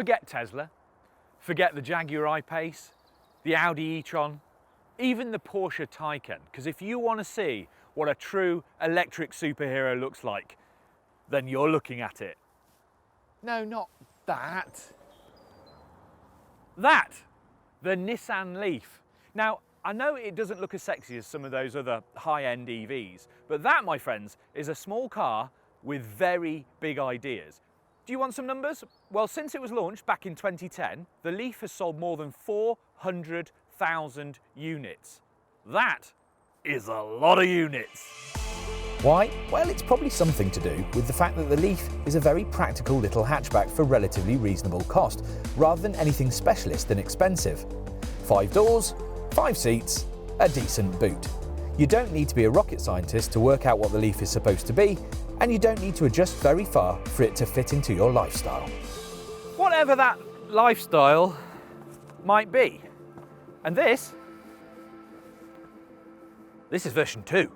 Forget Tesla, forget the Jaguar I-Pace, the Audi e-tron, even the Porsche Taycan, because if you want to see what a true electric superhero looks like, then you're looking at it. No, not that. That! The Nissan Leaf. Now, I know it doesn't look as sexy as some of those other high-end EVs, but that, my friends, is a small car with very big ideas. Do you want some numbers? Well, since it was launched back in 2010, the Leaf has sold more than 400,000 units. That is a lot of units. Why? Well, it's probably something to do with the fact that the Leaf is a very practical little hatchback for relatively reasonable cost, rather than anything specialist and expensive. 5 doors, 5 seats, a decent boot. You don't need to be a rocket scientist to work out what the Leaf is supposed to be, and you don't need to adjust very far for it to fit into your lifestyle. Whatever that lifestyle might be. And this is version 2.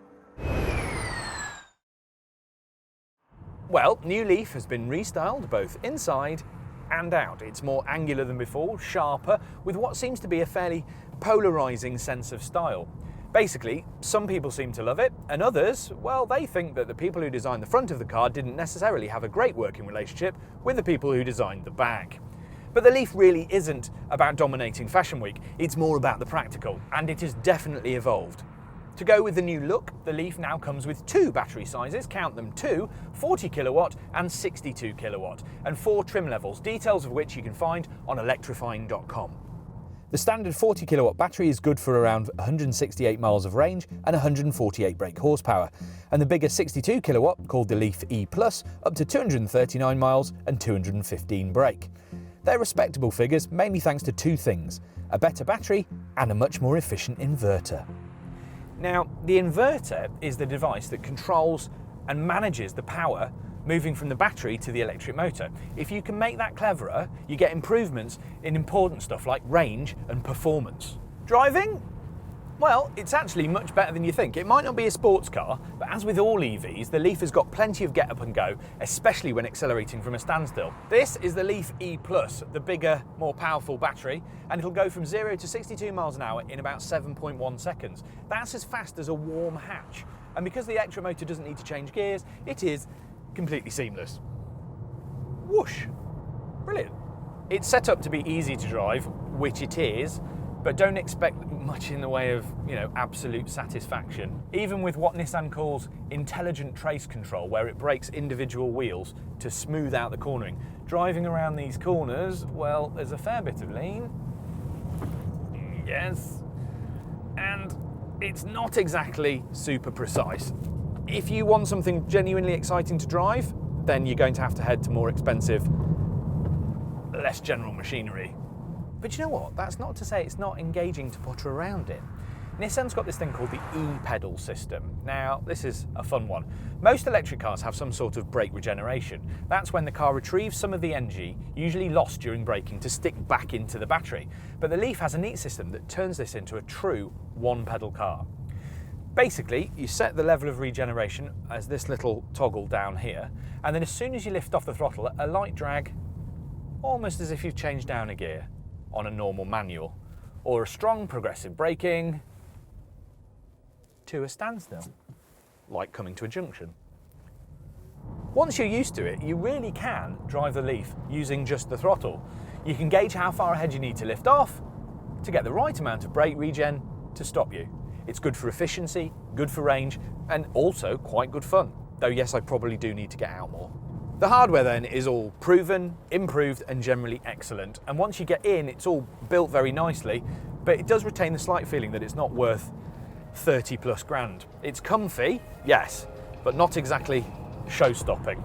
Well, new Leaf has been restyled both inside and out. It's more angular than before, sharper, with what seems to be a fairly polarising sense of style. Basically, some people seem to love it, and others, well, they think that the people who designed the front of the car didn't necessarily have a great working relationship with the people who designed the back. But the Leaf really isn't about dominating Fashion Week, it's more about the practical, and it has definitely evolved. To go with the new look, the Leaf now comes with 2 battery sizes, count them 2, 40 kilowatt and 62 kilowatt, and 4 trim levels, details of which you can find on electrifying.com. The standard 40 kilowatt battery is good for around 168 miles of range and 148 brake horsepower, and the bigger 62 kilowatt, called the Leaf E+, up to 239 miles and 215 brake. They're respectable figures, mainly thanks to 2 things: a better battery and a much more efficient inverter. Now, the inverter is the device that controls and manages the power moving from the battery to the electric motor. If you can make that cleverer, you get improvements in important stuff like range and performance. Driving? Well, it's actually much better than you think. It might not be a sports car, but as with all EVs, the Leaf has got plenty of get up and go, especially when accelerating from a standstill. This is the Leaf E+, the bigger, more powerful battery, and it'll go from 0 to 62 miles an hour in about 7.1 seconds. That's as fast as a warm hatch. And because the electric motor doesn't need to change gears, it is completely seamless. Whoosh! Brilliant. It's set up to be easy to drive, which it is, but don't expect much in the way of, absolute satisfaction. Even with what Nissan calls intelligent trace control, where it brakes individual wheels to smooth out the cornering, driving around these corners, well, there's a fair bit of lean. Yes. And it's not exactly super precise. If you want something genuinely exciting to drive, then you're going to have to head to more expensive, less general machinery. But you know what? That's not to say it's not engaging to potter around in. Nissan's got this thing called the e-pedal system. Now, this is a fun one. Most electric cars have some sort of brake regeneration. That's when the car retrieves some of the energy, usually lost during braking, to stick back into the battery. But the Leaf has a neat system that turns this into a true one-pedal car. Basically, you set the level of regeneration as this little toggle down here, and then as soon as you lift off the throttle, a light drag, almost as if you've changed down a gear on a normal manual, or a strong progressive braking to a standstill, like coming to a junction. Once you're used to it, you really can drive the Leaf using just the throttle. You can gauge how far ahead you need to lift off to get the right amount of brake regen to stop you. It's good for efficiency, good for range, and also quite good fun. Though yes, I probably do need to get out more. The hardware then is all proven, improved, and generally excellent. And once you get in, it's all built very nicely, but it does retain the slight feeling that it's not worth 30 plus grand. It's comfy, yes, but not exactly show-stopping.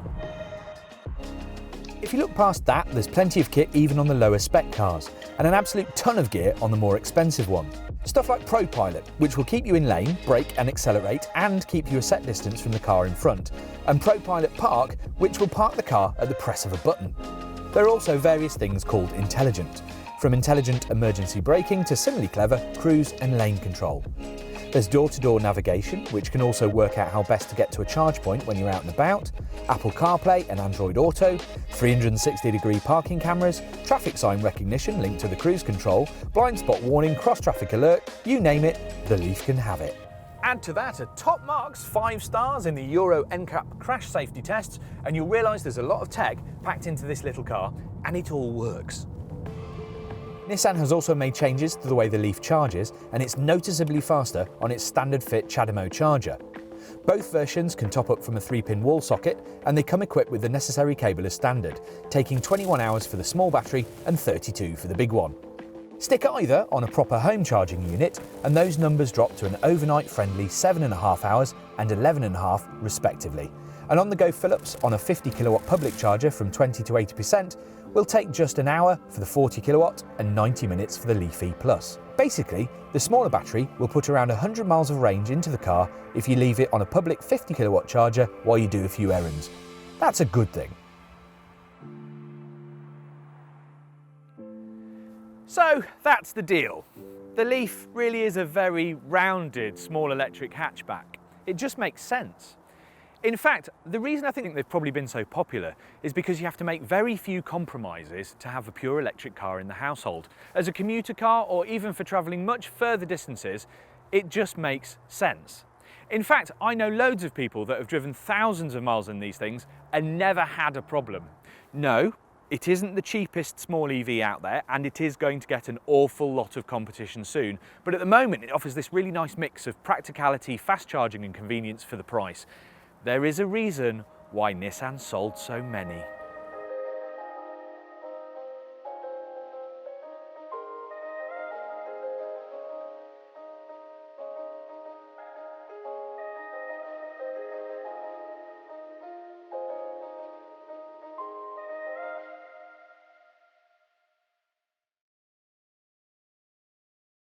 If you look past that, there's plenty of kit even on the lower spec cars, and an absolute ton of gear on the more expensive one. Stuff like ProPilot, which will keep you in lane, brake and accelerate, and keep you a set distance from the car in front, and ProPilot Park, which will park the car at the press of a button. There are also various things called intelligent, from intelligent emergency braking to similarly clever cruise and lane control. There's door-to-door navigation, which can also work out how best to get to a charge point when you're out and about, Apple CarPlay and Android Auto, 360-degree parking cameras, traffic sign recognition linked to the cruise control, blind spot warning, cross-traffic alert, you name it, the Leaf can have it. Add to that a top marks 5 stars in the Euro NCAP crash safety tests, and you'll realise there's a lot of tech packed into this little car, and it all works. Nissan has also made changes to the way the Leaf charges, and it's noticeably faster on its standard fit CHAdeMO charger. Both versions can top up from a 3-pin wall socket, and they come equipped with the necessary cable as standard, taking 21 hours for the small battery and 32 for the big one. Stick either on a proper home charging unit, and those numbers drop to an overnight friendly 7.5 hours and 11.5 respectively. And on-the-go fill-ups on a 50 kilowatt public charger from 20 to 80% will take just an hour for the 40 kilowatt and 90 minutes for the Leaf E+. Basically, the smaller battery will put around 100 miles of range into the car if you leave it on a public 50 kilowatt charger while you do a few errands. That's a good thing. So that's the deal. The Leaf really is a very rounded small electric hatchback. It just makes sense. In fact, the reason I think they've probably been so popular is because you have to make very few compromises to have a pure electric car in the household. As a commuter car, or even for travelling much further distances, it just makes sense. In fact, I know loads of people that have driven thousands of miles in these things and never had a problem. No, it isn't the cheapest small EV out there, and it is going to get an awful lot of competition soon, but at the moment it offers this really nice mix of practicality, fast charging and convenience for the price. There is a reason why Nissan sold so many.